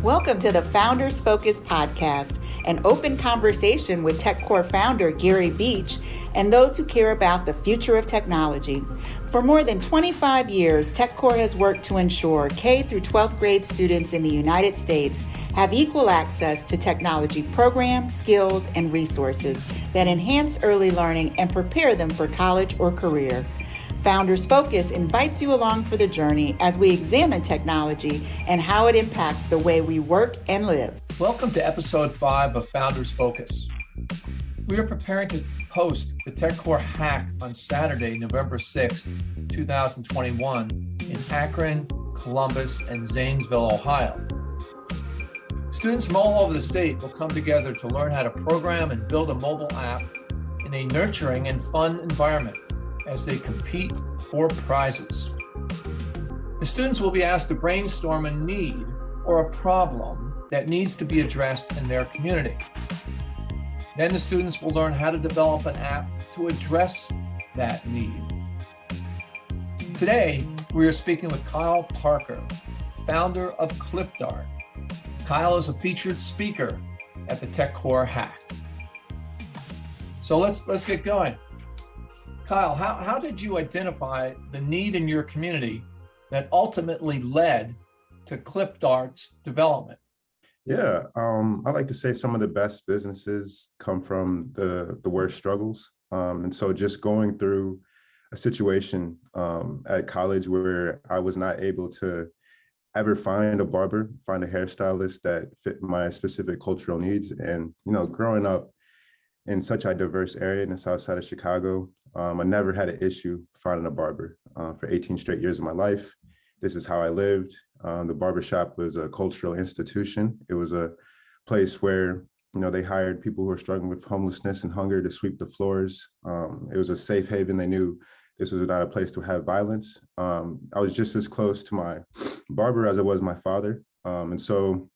Welcome to the Founders Focus podcast, an open conversation with TechCorp founder Gary Beach and those who care about the future of technology. For more than 25 years, TechCorp has worked to ensure K through 12th grade students in the United States have equal access to technology programs, skills, and resources that enhance early learning and prepare them for college or career. Founders Focus invites you along for the journey as we examine technology and how it impacts the way we work and live. Welcome to episode 5 of Founders Focus. We are preparing to host the TECHCORPShack on Saturday, November 6th, 2021 in Akron, Columbus, and Zanesville, Ohio. Students from all over the state will come together to learn how to program and build a mobile app in a nurturing and fun environment as they compete for prizes. The students will be asked to brainstorm a need or a problem that needs to be addressed in their community. Then the students will learn how to develop an app to address that need. Today, we are speaking with Kyle Parker, founder of ClipDart. Kyle is a featured speaker at the TECHCORPShack. So let's get going. Kyle, how did you identify the need in your community that ultimately led to ClipDart's development? Yeah, I like to say some of the best businesses come from the worst struggles. And so just going through a situation at college where I was not able to ever find a barber, find a hairstylist that fit my specific cultural needs. And, growing up in such a diverse area in the south side of Chicago, I never had an issue finding a barber. For 18 straight years of my life, this is how I lived. The barbershop was a cultural institution. It was a place where, they hired people who were struggling with homelessness and hunger to sweep the floors. It was a safe haven. They knew this was not a place to have violence. I was just as close to my barber as I was my father. And so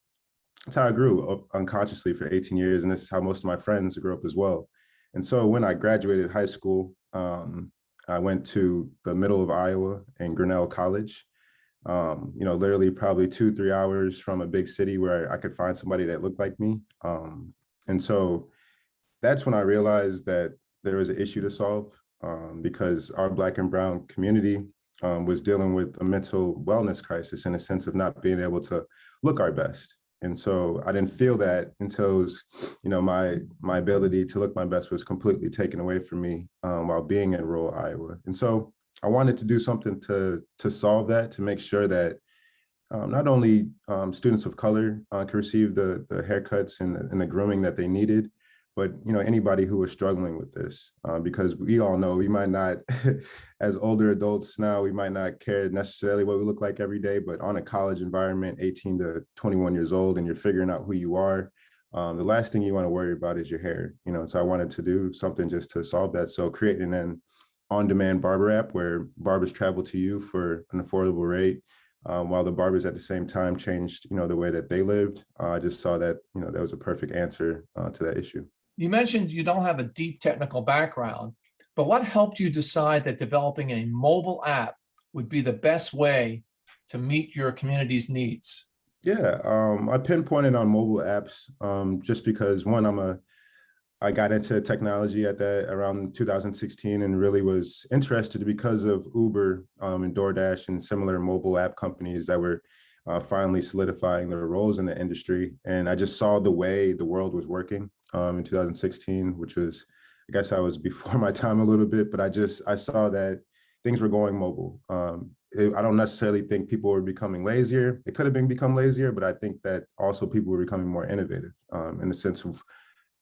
that's how I grew up unconsciously for 18 years. And this is how most of my friends grew up as well. And so when I graduated high school, I went to the middle of Iowa and Grinnell College, literally probably 2-3 hours from a big city where I could find somebody that looked like me. And so that's when I realized that there was an issue to solve because our Black and Brown community was dealing with a mental wellness crisis in a sense of not being able to look our best. And so I didn't feel that until it was, my ability to look my best was completely taken away from me while being in rural Iowa. And so I wanted to do something to solve that, to make sure that not only students of color could receive the haircuts and the grooming that they needed, but anybody who was struggling with this, because we all know we might not, as older adults now, we might not care necessarily what we look like every day, but on a college environment, 18 to 21 years old, and you're figuring out who you are, the last thing you want to worry about is your hair. So I wanted to do something just to solve that. So creating an on-demand barber app where barbers travel to you for an affordable rate, while the barbers at the same time changed, the way that they lived. I just saw that, that was a perfect answer to that issue. You mentioned you don't have a deep technical background, but what helped you decide that developing a mobile app would be the best way to meet your community's needs? Yeah, I pinpointed on mobile apps just because I got into technology around 2016 and really was interested because of Uber and DoorDash and similar mobile app companies that were finally solidifying their roles in the industry. And I just saw the way the world was working in 2016, which was, I guess I was before my time a little bit, but I saw that things were going mobile. I don't necessarily think people were becoming lazier. It could have become lazier, but I think that also people were becoming more innovative in the sense of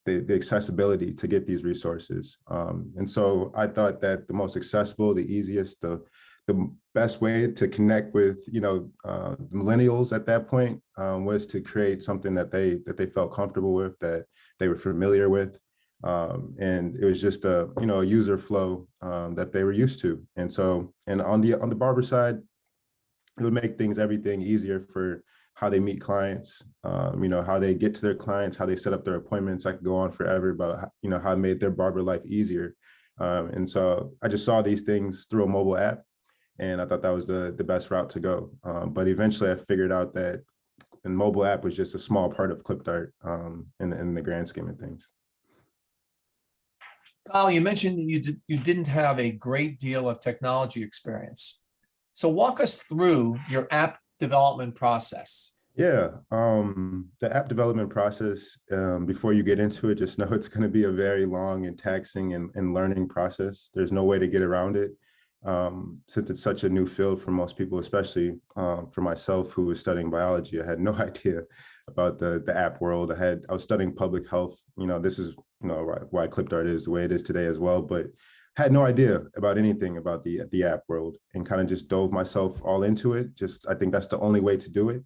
the accessibility to get these resources. And so I thought that the most accessible, the easiest, the best way to connect with, millennials at that point was to create something that they felt comfortable with, that they were familiar with. And it was just a user flow that they were used to. And so, and on the barber side, it would make everything easier for how they meet clients, how they get to their clients, how they set up their appointments. I could go on forever about, how it made their barber life easier. And so I just saw these things through a mobile app. And I thought that was the best route to go. But eventually I figured out that a mobile app was just a small part of ClipDart in the grand scheme of things. Kyle, you mentioned you didn't have a great deal of technology experience. So walk us through your app development process. Yeah, the app development process, before you get into it, just know it's going to be a very long and taxing and learning process. There's no way to get around it. Since it's such a new field for most people, especially for myself who was studying biology, I had no idea about the app world. I was studying public health. This is why ClipDart is the way it is today as well, but had no idea about anything about the app world, and kind of just dove myself all into it. I think that's the only way to do it.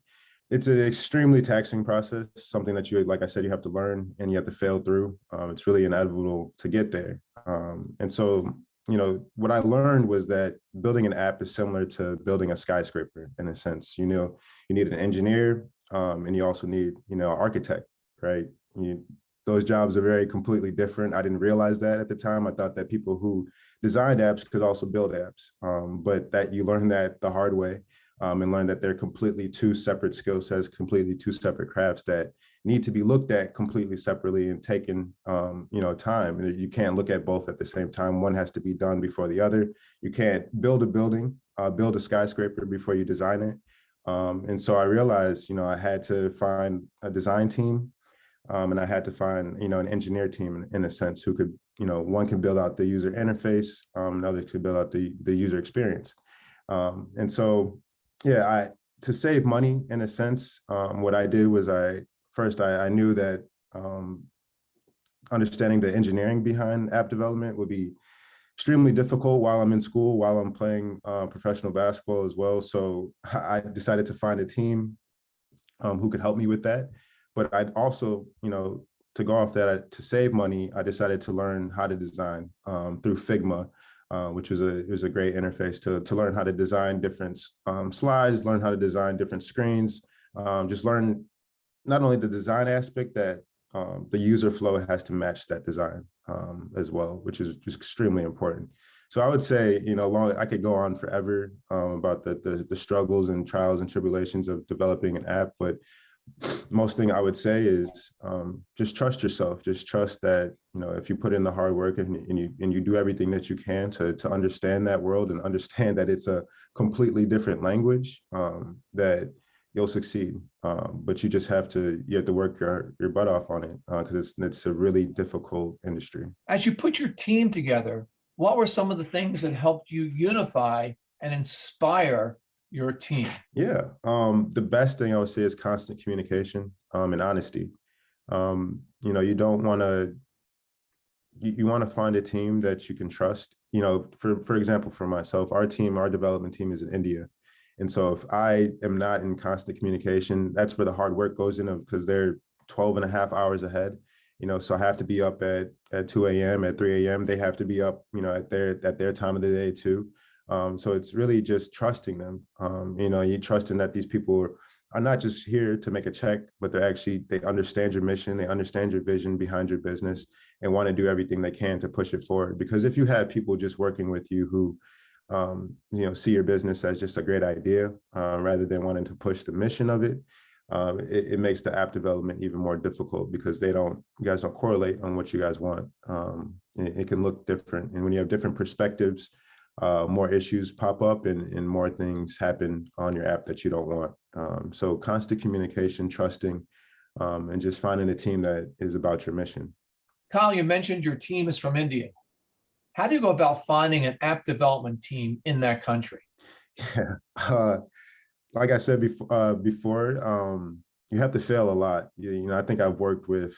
It's an extremely taxing process, something that like I said, you have to learn and you have to fail through. It's really inevitable to get there. And so, what I learned was that building an app is similar to building a skyscraper in a sense. You need an engineer, and you also need, an architect, right? Those jobs are very completely different. I didn't realize that at the time. I thought that people who designed apps could also build apps, but that you learn that the hard way. And learn that they're completely two separate skill sets, completely two separate crafts that need to be looked at completely separately and taken, time. And you can't look at both at the same time. One has to be done before the other. You can't build a building, build a skyscraper before you design it. And so I realized, I had to find a design team, and I had to find, an engineer team in a sense who could, one can build out the user interface, another could build out the user experience. And so, yeah, to save money in a sense, what I did was I knew that understanding the engineering behind app development would be extremely difficult while I'm in school, while I'm playing professional basketball as well. So I decided to find a team who could help me with that. But I'd also, to go off that, to save money, I decided to learn how to design through Figma. Which was a great interface to learn how to design different slides, learn how to design different screens, just learn not only the design aspect that the user flow has to match that design as well, which is just extremely important. So I would say, I could go on forever about the struggles and trials and tribulations of developing an app, but most thing I would say is just trust yourself. Just trust that, if you put in the hard work and you do everything that you can to understand that world and understand that it's a completely different language, that you'll succeed. But you just have to work your butt off on it because it's a really difficult industry. As you put your team together, what were some of the things that helped you unify and inspire your team? Yeah, the best thing I would say is constant communication and honesty. You don't want to. You want to find a team that you can trust. For example, for myself, our development team is in India, and so if I am not in constant communication, that's where the hard work goes in, because they're 12 and a half hours ahead. So I have to be up at 2 a.m., at 3 a.m. They have to be up, at their time of the day too. So it's really just trusting them. You trusting that these people are not just here to make a check, but they understand your mission, they understand your vision behind your business, and want to do everything they can to push it forward. Because if you have people just working with you who, see your business as just a great idea, rather than wanting to push the mission of it, it makes the app development even more difficult because you guys don't correlate on what you guys want. It can look different, and when you have different perspectives, more issues pop up and more things happen on your app that you don't want. So constant communication, trusting, and just finding a team that is about your mission. Kyle, you mentioned your team is from India. How do you go about finding an app development team in that country? Yeah, like I said before, you have to fail a lot. I think I've worked with,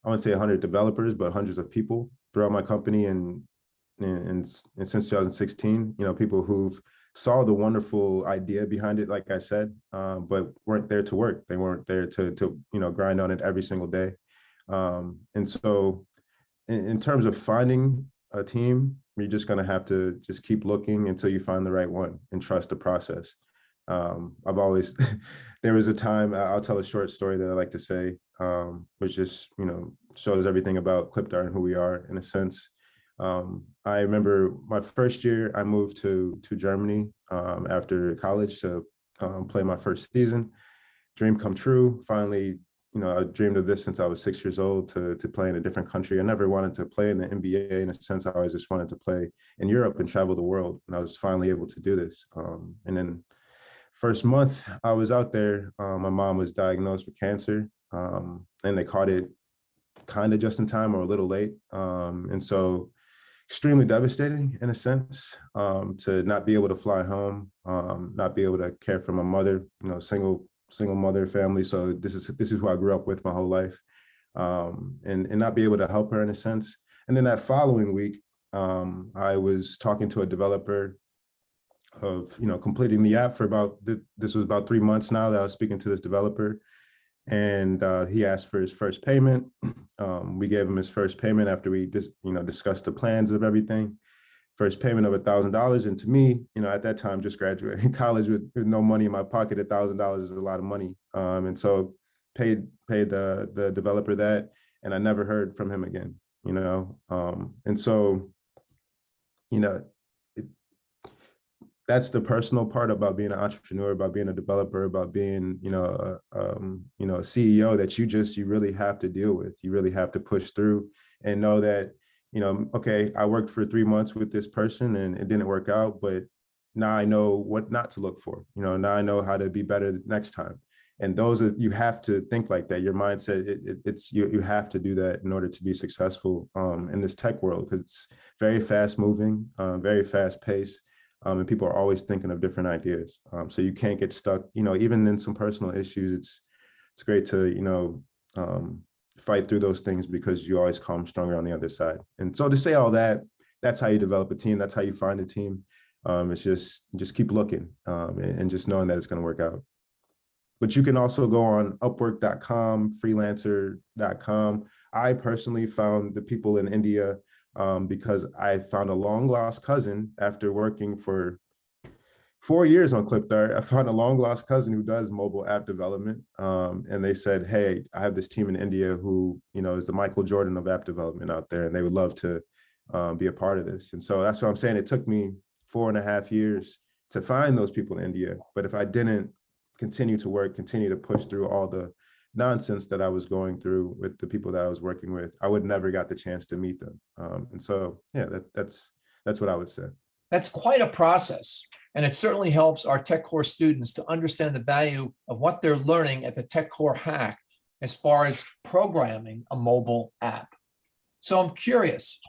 I wouldn't say 100 developers, but hundreds of people throughout my company, and since 2016, people who've saw the wonderful idea behind it, like I said, but weren't there to work. They weren't there to grind on it every single day. And so in terms of finding a team, you're just going to have to just keep looking until you find the right one and trust the process. I've always, there was a time, I'll tell a short story that I like to say, which just, shows everything about ClipDart and who we are in a sense. I remember my first year, I moved to Germany after college to play my first season. Dream come true. Finally, I dreamed of this since I was 6 years old to play in a different country. I never wanted to play in the NBA in a sense. I always just wanted to play in Europe and travel the world. And I was finally able to do this. And then first month I was out there, my mom was diagnosed with cancer, and they caught it kind of just in time or a little late. And so extremely devastating in a sense, to not be able to fly home, not be able to care for my mother, single mother family. So this is who I grew up with my whole life, and not be able to help her in a sense. And then that following week, I was talking to a developer of completing the app for this was about 3 months now that I was speaking to this developer, and he asked for his first payment. We gave him his first payment after we just discussed the plans of everything. First payment of $1,000, and to me, at that time, just graduating college with no money in my pocket, $1,000 is a lot of money. And so paid the developer that, and I never heard from him again. And so that's the personal part about being an entrepreneur, about being a developer, about being, a CEO that you really have to deal with. You really have to push through and know that, okay, I worked for 3 months with this person and it didn't work out, but now I know what not to look for. Now I know how to be better next time. And you have to think like that. Your mindset, you have to do that in order to be successful in this tech world, because it's very fast moving, very fast paced. And people are always thinking of different ideas. So you can't get stuck, even in some personal issues. It's great to, fight through those things, because you always come stronger on the other side. And so to say all that, that's how you develop a team. That's how you find a team. It's just keep looking, and just knowing that it's going to work out. But you can also go on Upwork.com, freelancer.com. I personally found the people in India because I found a long lost cousin after working for 4 years on ClipDart. I found a long lost cousin who does mobile app development. And they said, hey, I have this team in India who, is the Michael Jordan of app development out there, and they would love to be a part of this. And so that's what I'm saying. It took me 4.5 years to find those people in India. But if I didn't continue to push through all the nonsense that I was going through with the people that I was working with, I would never got the chance to meet them. And so, yeah, that's what I would say. That's quite a process. And it certainly helps our TechCore students to understand the value of what they're learning at the TechCore Hack as far as programming a mobile app. So I'm curious,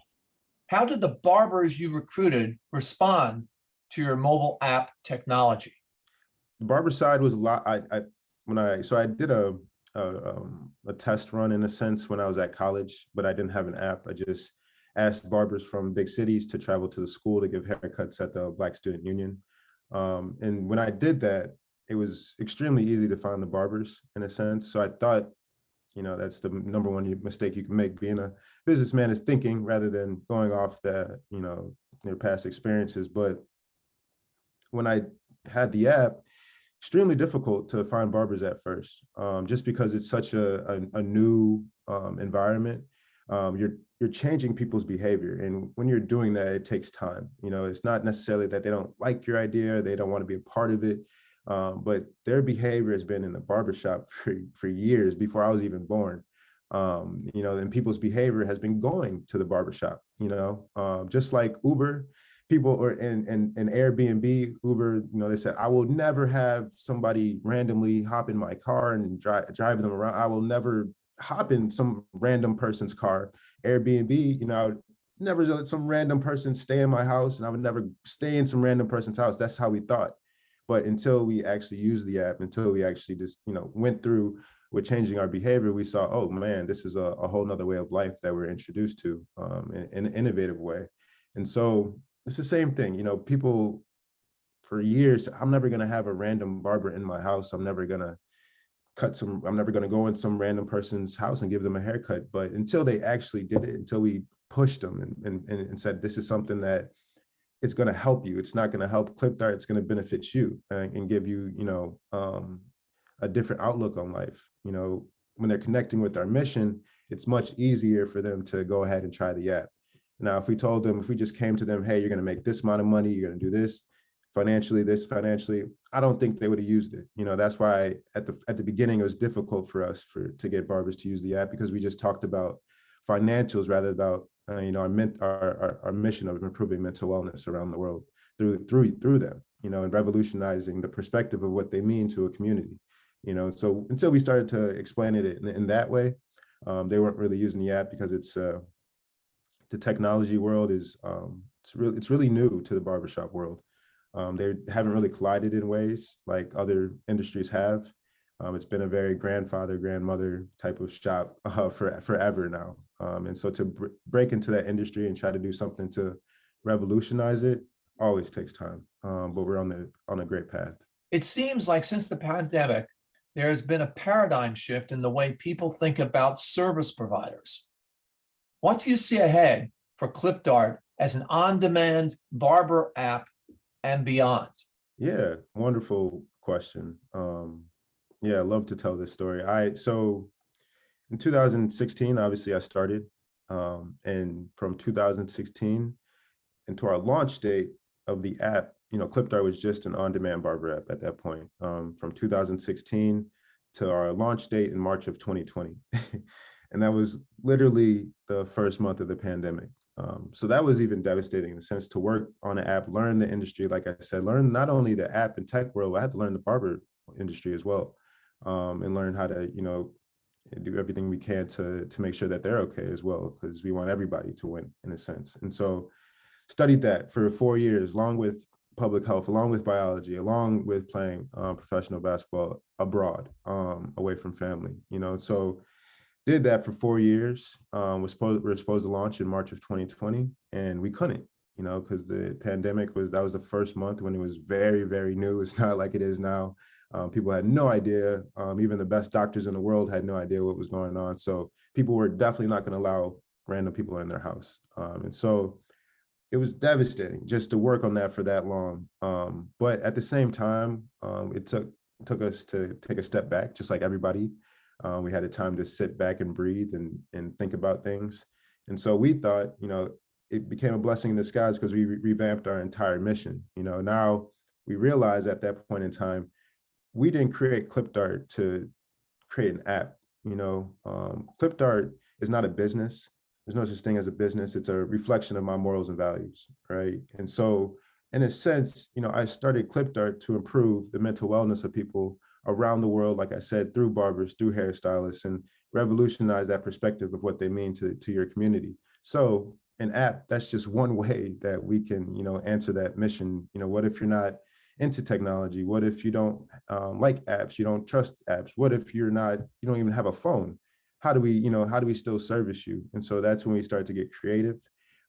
how did the barbers you recruited respond to your mobile app technology? The barber side was a lot. I did a test run in a sense when I was at college, but I didn't have an app. I just asked barbers from big cities to travel to the school to give haircuts at the Black Student Union. And when I did that, it was extremely easy to find the barbers in a sense. So I thought, that's the number one mistake you can make being a businessman, is thinking rather than going off that, your past experiences. But when I had the app, extremely difficult to find barbers at first, just because it's such a new environment. You're changing people's behavior, and when you're doing that, it takes time. It's not necessarily that they don't like your idea, they don't want to be a part of it, but their behavior has been in the barbershop for years before I was even born. And people's behavior has been going to the barbershop. Just like Uber. People or in Airbnb, Uber, they said, I will never have somebody randomly hop in my car and drive them around. I will never hop in some random person's car. Airbnb, I would never let some random person stay in my house, and I would never stay in some random person's house. That's how we thought. But until we actually used the app, until we actually just, went through with changing our behavior, we saw, oh man, this is a whole nother way of life that we're introduced to in an innovative way. And so it's the same thing, people for years, I'm never going to have a random barber in my house. I'm never going to go in some random person's house and give them a haircut. But until they actually did it, until we pushed them and said, this is something that it's going to help you. It's not going to help ClipDart. It's going to benefit you and give you, a different outlook on life. When they're connecting with our mission, it's much easier for them to go ahead and try the app. Now, if we told them, if we just came to them, hey, you're going to make this amount of money, you're going to do this financially, I don't think they would have used it. That's why at the beginning, it was difficult for us to get barbers to use the app, because we just talked about financials rather about, our mission of improving mental wellness around the world through them, and revolutionizing the perspective of what they mean to a community. So until we started to explain it in that way, they weren't really using the app, because it's the technology world is it's really new to the barbershop world. They haven't really collided in ways like other industries have. It's been a very grandfather, grandmother type of shop for forever now. And so to break into that industry and try to do something to revolutionize it always takes time. But we're on a great path. It seems like since the pandemic, there has been a paradigm shift in the way people think about service providers. What do you see ahead for ClipDart as an on-demand barber app and beyond? Yeah, wonderful question. Yeah, I love to tell this story. So in 2016, obviously I started, and from 2016 into our launch date of the app, ClipDart was just an on-demand barber app at that point. From 2016 to our launch date in March of 2020. And that was literally the first month of the pandemic. So that was even devastating in the sense to work on an app, learn the industry, like I said, learn not only the app and tech world, I had to learn the barber industry as well, and learn how to, do everything we can to make sure that they're okay as well, because we want everybody to win in a sense. And so studied that for 4 years, along with public health, along with biology, along with playing professional basketball abroad, away from family, so did that for 4 years. We're supposed to launch in March of 2020, and we couldn't, because the pandemic that was the first month when it was very, very new. It's not like it is now. People had no idea. Even the best doctors in the world had no idea what was going on. So people were definitely not going to allow random people in their house. And so it was devastating just to work on that for that long. But at the same time, it took us to take a step back, just like everybody. We had a time to sit back and breathe and think about things. And so we thought, it became a blessing in disguise because we revamped our entire mission. Now we realize at that point in time, we didn't create ClipDart to create an app. ClipDart is not a business. There's no such thing as a business. It's a reflection of my morals and values, right? And so in a sense, I started ClipDart to improve the mental wellness of people around the world, like I said, through barbers, through hairstylists, and revolutionize that perspective of what they mean to your community. So an app, that's just one way that we can, answer that mission. What if you're not into technology? What if you don't like apps? You don't trust apps? What if you don't even have a phone? How do we still service you? And so that's when we start to get creative.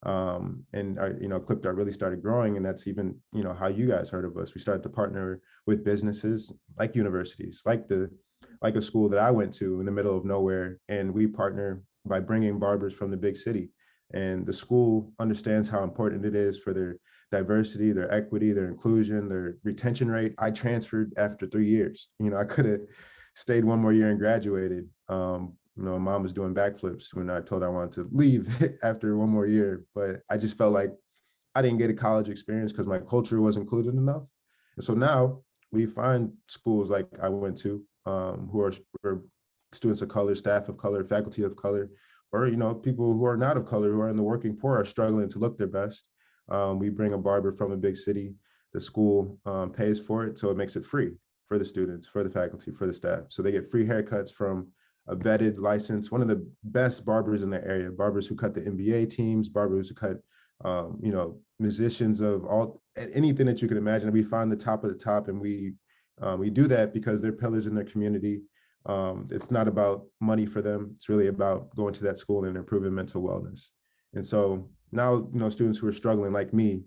And our, ClipDart really started growing, and that's even, how you guys heard of us. We started to partner with businesses like universities, like a school that I went to in the middle of nowhere, and we partner by bringing barbers from the big city. And the school understands how important it is for their diversity, their equity, their inclusion, their retention rate. I transferred after 3 years. I could have stayed one more year and graduated. My mom was doing backflips when I told her I wanted to leave after one more year, but I just felt like I didn't get a college experience because my culture wasn't included enough. And so now we find schools like I went to, who are students of color, staff of color, faculty of color, or people who are not of color, who are in the working poor, are struggling to look their best. We bring a barber from a big city. The school pays for it, so it makes it free for the students, for the faculty, for the staff. So they get free haircuts from a vetted license, one of the best barbers in the area, barbers who cut the NBA teams, barbers who cut, musicians of anything that you can imagine. We find the top of the top, and we do that because they're pillars in their community. It's not about money for them. It's really about going to that school and improving mental wellness. And so now, students who are struggling like me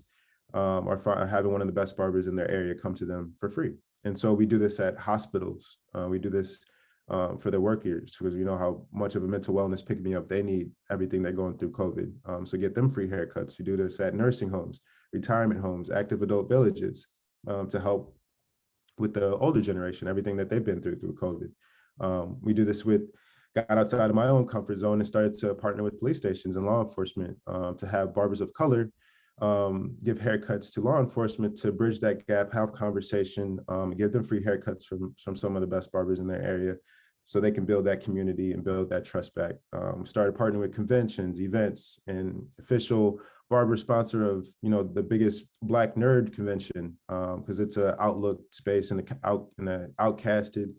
are having one of the best barbers in their area come to them for free. And so we do this at hospitals. We do this for their workers, because we know how much of a mental wellness pick-me-up they need, everything they're going through COVID. So get them free haircuts. We do this at nursing homes, retirement homes, active adult villages, to help with the older generation, everything that they've been through COVID. We do this with got outside of my own comfort zone and started to partner with police stations and law enforcement to have barbers of color give haircuts to law enforcement to bridge that gap, have conversation, give them free haircuts from some of the best barbers in their area so they can build that community and build that trust back. Started partnering with conventions, events, and official barber sponsor of, the biggest Black nerd convention, because it's an outlook space in the outcasted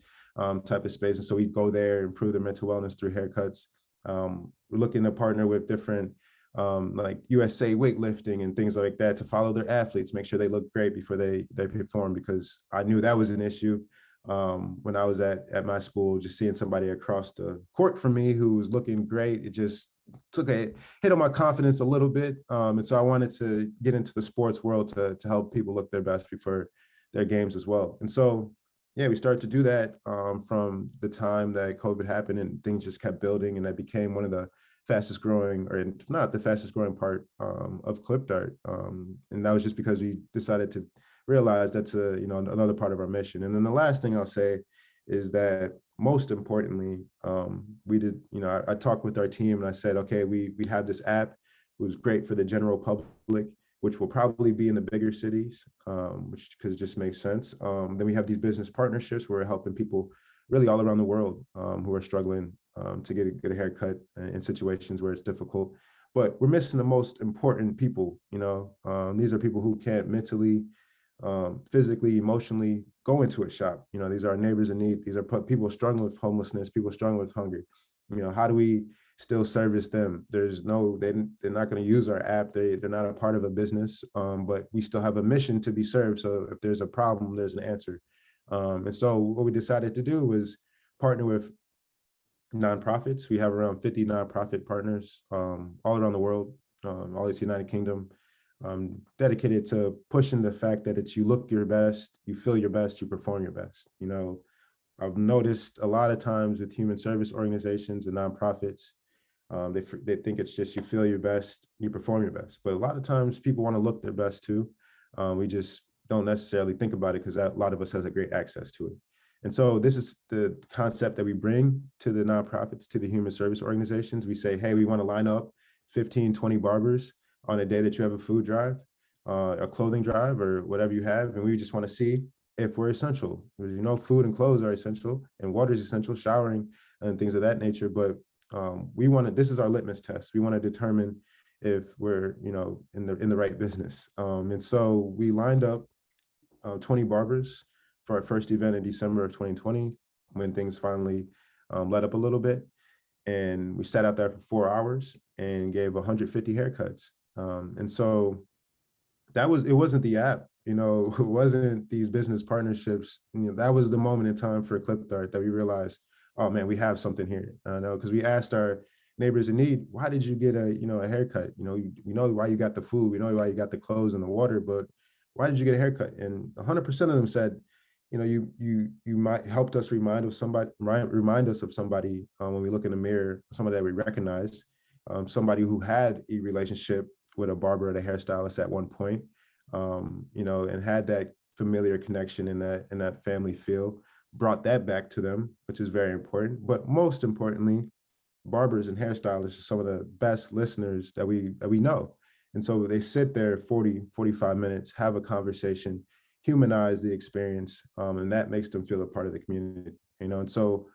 type of space. And so we go there, improve their mental wellness through haircuts. We're looking to partner with different like USA weightlifting and things like that to follow their athletes, make sure they look great before they perform, because I knew that was an issue when I was at my school. Just seeing somebody across the court from me who was looking great, it just took a hit on my confidence a little bit. And so I wanted to get into the sports world to help people look their best before their games as well. And so, yeah, we started to do that from the time that COVID happened, and things just kept building, and that became one of the fastest growing, or if not the fastest growing part of ClipDart. And that was just because we decided to realize that's another part of our mission. And then the last thing I'll say is that most importantly, we did, I talked with our team and I said, okay, we have this app. It was great for the general public, which will probably be in the bigger cities, because it just makes sense. Then we have these business partnerships where we're helping people really all around the world who are struggling to get a haircut in situations where it's difficult. But we're missing the most important people. These are people who can't mentally, physically, emotionally go into a shop. These are our neighbors in need. These are people struggling with homelessness, people struggling with hunger. How do we still service them? They're not going to use our app. They're not a part of a business, but we still have a mission to be served. So if there's a problem, there's an answer. And so what we decided to do was partner with nonprofits. We have around 50 nonprofit partners all around the world, all this United Kingdom, dedicated to pushing the fact that it's you look your best, you feel your best, you perform your best. I've noticed a lot of times with human service organizations and nonprofits, they think it's just you feel your best, you perform your best. But a lot of times people want to look their best too. We just don't necessarily think about it because a lot of us has a great access to it. And so this is the concept that we bring to the nonprofits, to the human service organizations. We say, hey, we want to line up 15, 20 barbers on a day that you have a food drive, a clothing drive, or whatever you have. And we just want to see if we're essential. Food and clothes are essential, and water is essential, showering and things of that nature. But this is our litmus test. We want to determine if we're, in the right business. And so we lined up 20 barbers for our first event in December of 2020, when things finally let up a little bit. And we sat out there for 4 hours and gave 150 haircuts. And so it wasn't the app, it wasn't these business partnerships. That was the moment in time for ClipDart that we realized, oh man, we have something here. Because we asked our neighbors in need, why did you get a haircut? We know why you got the food, we know why you got the clothes and the water, but why did you get a haircut? And 100% of them said, you might helped us remind us of somebody when we look in the mirror, somebody that we recognize, somebody who had a relationship with a barber or a hairstylist at one point, and had that familiar connection in that family feel, brought that back to them, which is very important. But most importantly, barbers and hairstylists are some of the best listeners that we know. And so they sit there 40, 45 minutes, have a conversation, humanize the experience, and that makes them feel a part of the community, And so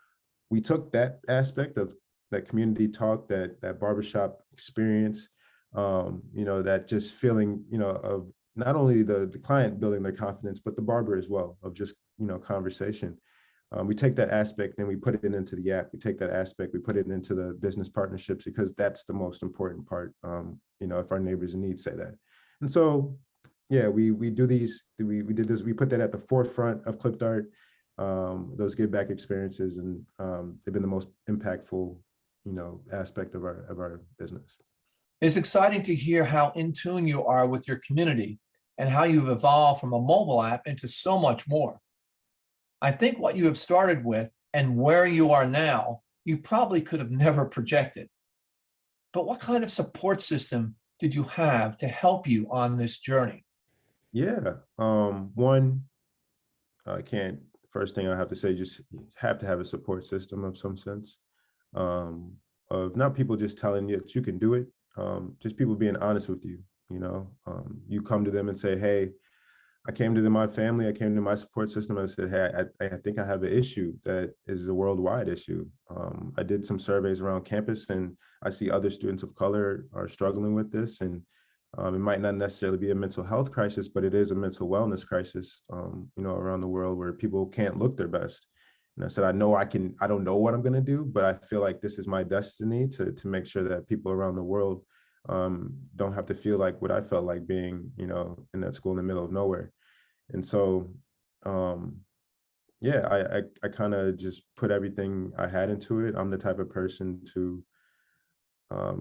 we took that aspect of that community talk, that barbershop experience, that just feeling, of not only the client building their confidence, but the barber as well, of just, conversation. We take that aspect and we put it into the app. We take that aspect, we put it into the business partnerships, because that's the most important part, if our neighbors in need say that. And so, yeah, we do these, we did this, we put that at the forefront of ClipDart, those give back experiences, and they've been the most impactful, aspect of our business. It's exciting to hear how in tune you are with your community and how you've evolved from a mobile app into so much more. I think what you have started with and where you are now, you probably could have never projected. But what kind of support system did you have to help you on this journey? Yeah, first thing I have to say, just have to have a support system of some sense. of not people just telling you that you can do it, just people being honest with you. You come to them and say, hey, I came to my family, I came to my support system and I said, hey, I think I have an issue that is a worldwide issue. I did some surveys around campus and I see other students of color are struggling with this. And it might not necessarily be a mental health crisis, but it is a mental wellness crisis, around the world where people can't look their best. And I said, I don't know what I'm going to do, but I feel like this is my destiny to make sure that people around the world don't have to feel like what I felt like being, in that school in the middle of nowhere. And so, I kind of just put everything I had into it. I'm the type of person to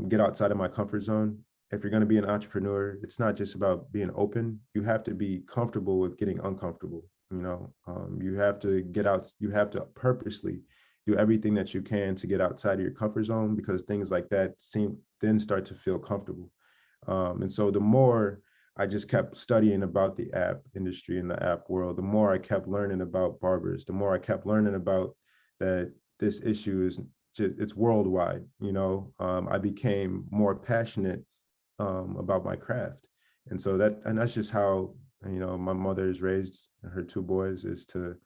get outside of my comfort zone. If you're going to be an entrepreneur, it's not just about being open. You have to be comfortable with getting uncomfortable. You have to get out. You have to purposely do everything that you can to get outside of your comfort zone, because things like that then start to feel comfortable. And so the more I just kept studying about the app industry and the app world, the more I kept learning about barbers, the more I kept learning about that this issue it's worldwide. I became more passionate about my craft. And so that's just how, my mother is raised her two boys, is to,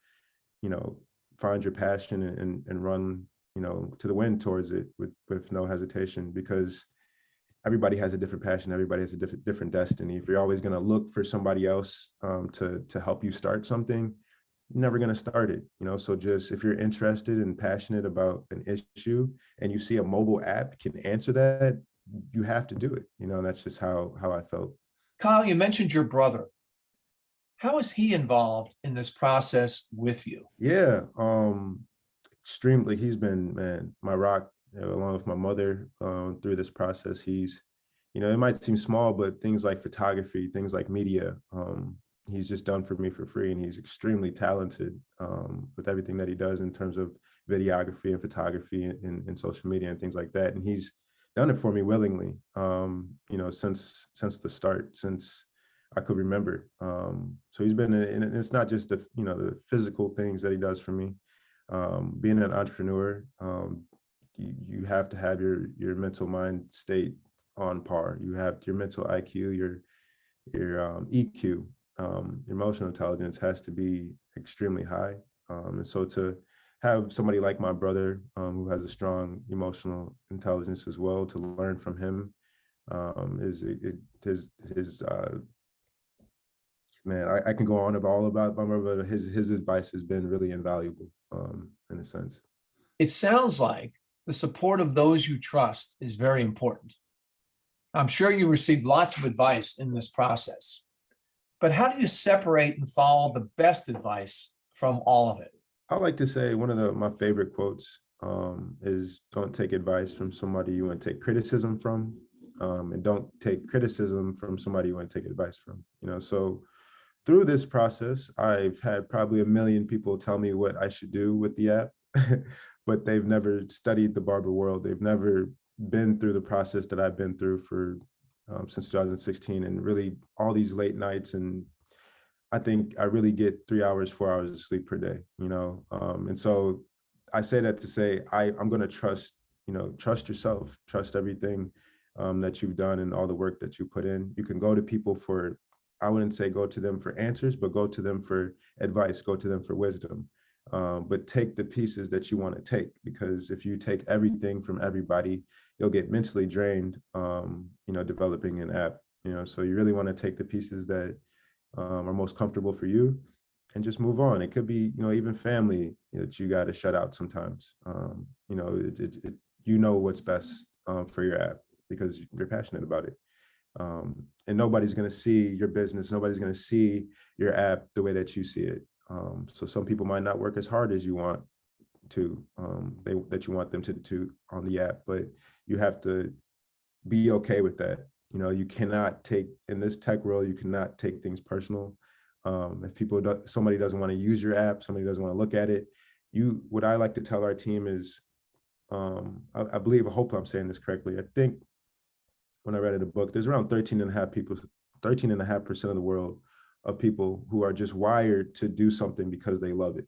find your passion and run, to the wind towards it with no hesitation, because everybody has a different passion. Everybody has a different destiny. If you're always going to look for somebody else to help you start something, you're never going to start it. So just if you're interested and passionate about an issue and you see a mobile app can answer that, you have to do it. That's just how I felt. Kyle, you mentioned your brother. How is he involved in this process with you? Yeah, extremely. He's been, man, my rock, along with my mother, through this process. He's, it might seem small, but things like photography, things like media, he's just done for me for free. And he's extremely talented with everything that he does in terms of videography and photography and social media and things like that. And he's done it for me willingly, since the start, since I could remember. So he's been, and it's not just the physical things that he does for me. Being an entrepreneur, you have to have your mental mind state on par. You have your mental IQ, your EQ, your emotional intelligence has to be extremely high. And so to have somebody like my brother, who has a strong emotional intelligence as well, to learn from him, man, I can go on all about my brother, but his advice has been really invaluable, in a sense. It sounds like the support of those you trust is very important. I'm sure you received lots of advice in this process, but how do you separate and follow the best advice from all of it? I like to say one of my favorite quotes is, don't take advice from somebody you want to take criticism from, and don't take criticism from somebody you want to take advice from. So through this process, I've had probably 1 million people tell me what I should do with the app, but they've never studied the barber world. They've never been through the process that I've been through since 2016, and really all these late nights. And I think I really get 3 hours, 4 hours of sleep per day, and so I say that to say, I'm going to trust yourself, trust everything that you've done and all the work that you put in. You can go to people I wouldn't say go to them for answers, but go to them for advice, go to them for wisdom. But take the pieces that you want to take, because if you take everything from everybody, you'll get mentally drained, developing an app, so you really want to take the pieces that are most comfortable for you and just move on. It could be, even family that you got to shut out sometimes. What's best for your app because you're passionate about it. And nobody's going to see your business. Nobody's going to see your app the way that you see it. So some people might not work as hard as you want to, that you want them to on the app, but you have to be okay with that. You cannot take, in this tech world, you cannot take things personal. If somebody doesn't want to use your app, somebody doesn't want to look at it, what I like to tell our team is, I believe, I hope I'm saying this correctly. I think when I read in the book, there's around 13.5% of the world of people who are just wired to do something because they love it.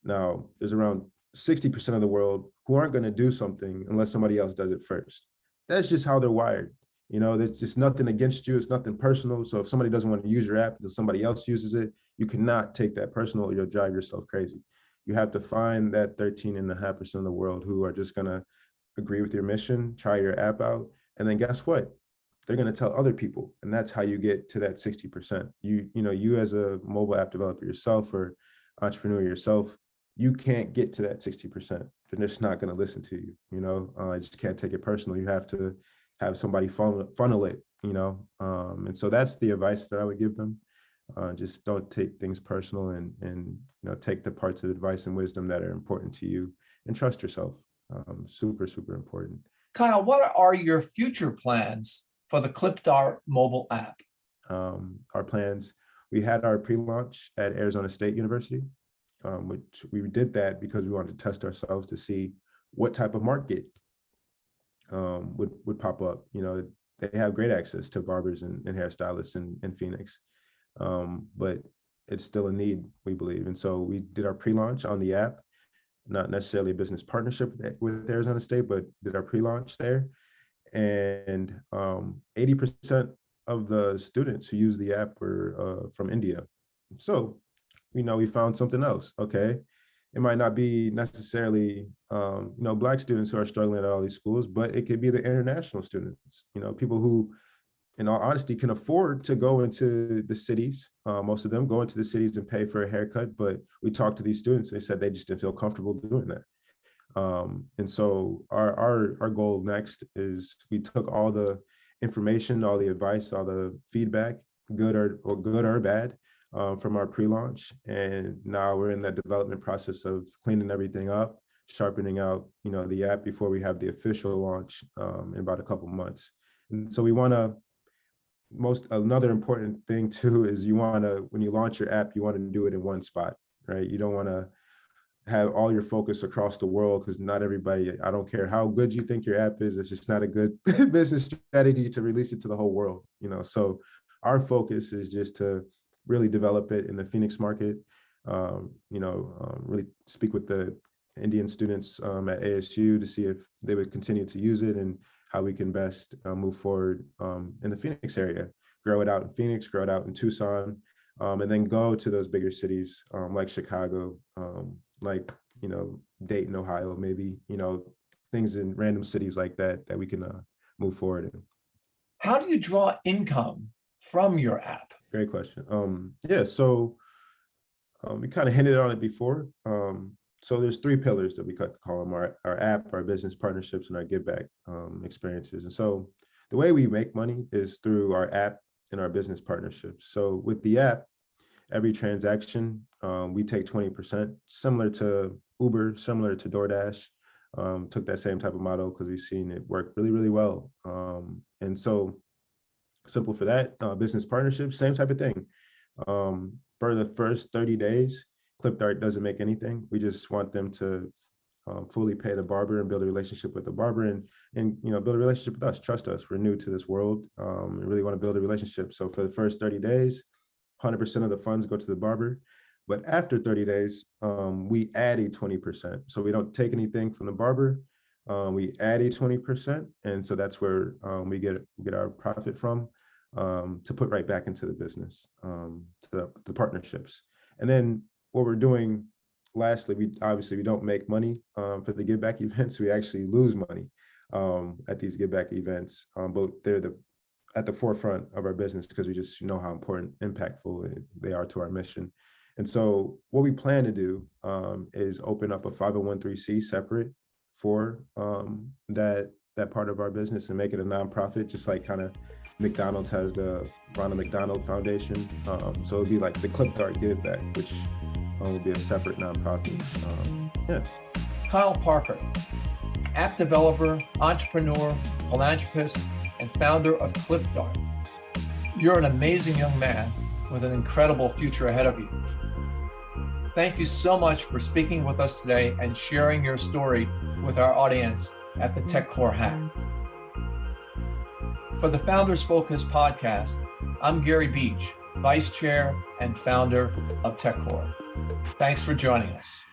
Now, there's around 60% of the world who aren't going to do something unless somebody else does it first. That's just how they're wired. There's just nothing against you. It's nothing personal. So if somebody doesn't want to use your app until somebody else uses it, you cannot take that personal or you'll drive yourself crazy. You have to find that 13.5% of the world who are just going to agree with your mission, try your app out. And then guess what? They're going to tell other people. And that's how you get to that 60%. You as a mobile app developer yourself or entrepreneur yourself, you can't get to that 60%. They're just not going to listen to you. You just can't take it personal. You have to have somebody funnel it, and so that's the advice that I would give them. Just don't take things personal and take the parts of advice and wisdom that are important to you and trust yourself. Super, super important. Kyle, what are your future plans for the ClipDart mobile app? Our plans, we had our pre-launch at Arizona State University, which we did that because we wanted to test ourselves to see what type of market would pop up. They have great access to barbers and hairstylists in Phoenix, but it's still a need, we believe. And so we did our pre-launch on the app, not necessarily a business partnership with Arizona State, but did our pre-launch there. And 80% of the students who use the app were from India. So, we found something else. Okay. It might not be necessarily, Black students who are struggling at all these schools, but it could be the international students, people who, in all honesty, can afford to go into the cities. Most of them go into the cities and pay for a haircut, but we talked to these students, they said they just didn't feel comfortable doing that. And so our goal next is we took all the information, all the advice, all the feedback, good or bad, from our pre-launch, and now we're in that development process of cleaning everything up, sharpening out, the app before we have the official launch in about a couple months. And so we want to. Another important thing too is when you launch your app, you want to do it in one spot, right? You don't want to have all your focus across the world, because not everybody, I don't care how good you think your app is, it's just not a good business strategy to release it to the whole world, So our focus is just to really develop it in the Phoenix market, really speak with the Indian students at ASU to see if they would continue to use it and how we can best move forward in the Phoenix area, grow it out in Phoenix, grow it out in Tucson, and then go to those bigger cities like Chicago, like, Dayton, Ohio, maybe, things in random cities like that we can move forward in. How do you draw income from your app? Great question. So we kind of hinted on it before. So there's 3 pillars that we call them: our app, our business partnerships, and our give back experiences. And so the way we make money is through our app and our business partnerships. So with the app, every transaction, we take 20%, similar to Uber, similar to DoorDash. Took that same type of model because we've seen it work really, really well. And so simple for that. Business partnerships, same type of thing. For the first 30 days, ClipDart doesn't make anything. We just want them to fully pay the barber and build a relationship with the barber and build a relationship with us, trust us. We're new to this world and really want to build a relationship. So for the first 30 days, 100% of the funds go to the barber. But after 30 days, we add a 20%. So we don't take anything from the barber. We add a 20%. And so that's where we get our profit from to put right back into the business, to the partnerships. And then what we're doing, lastly, we don't make money for the give back events. We actually lose money at these give back events, but they're at the forefront of our business because we just know how important, impactful they are to our mission. And so what we plan to do is open up a 501(c)(3) separate for that part of our business and make it a nonprofit, just like kind of McDonald's has the Ronald McDonald Foundation. So it would be like the ClipDart Give Back, which would be a separate nonprofit. Kyle Parker, app developer, entrepreneur, philanthropist, and founder of ClipDart. You're an amazing young man with an incredible future ahead of you. Thank you so much for speaking with us today and sharing your story with our audience at the TechCore Hack. For the Founders Focus podcast, I'm Gary Beach, Vice Chair and founder of TechCore. Thanks for joining us.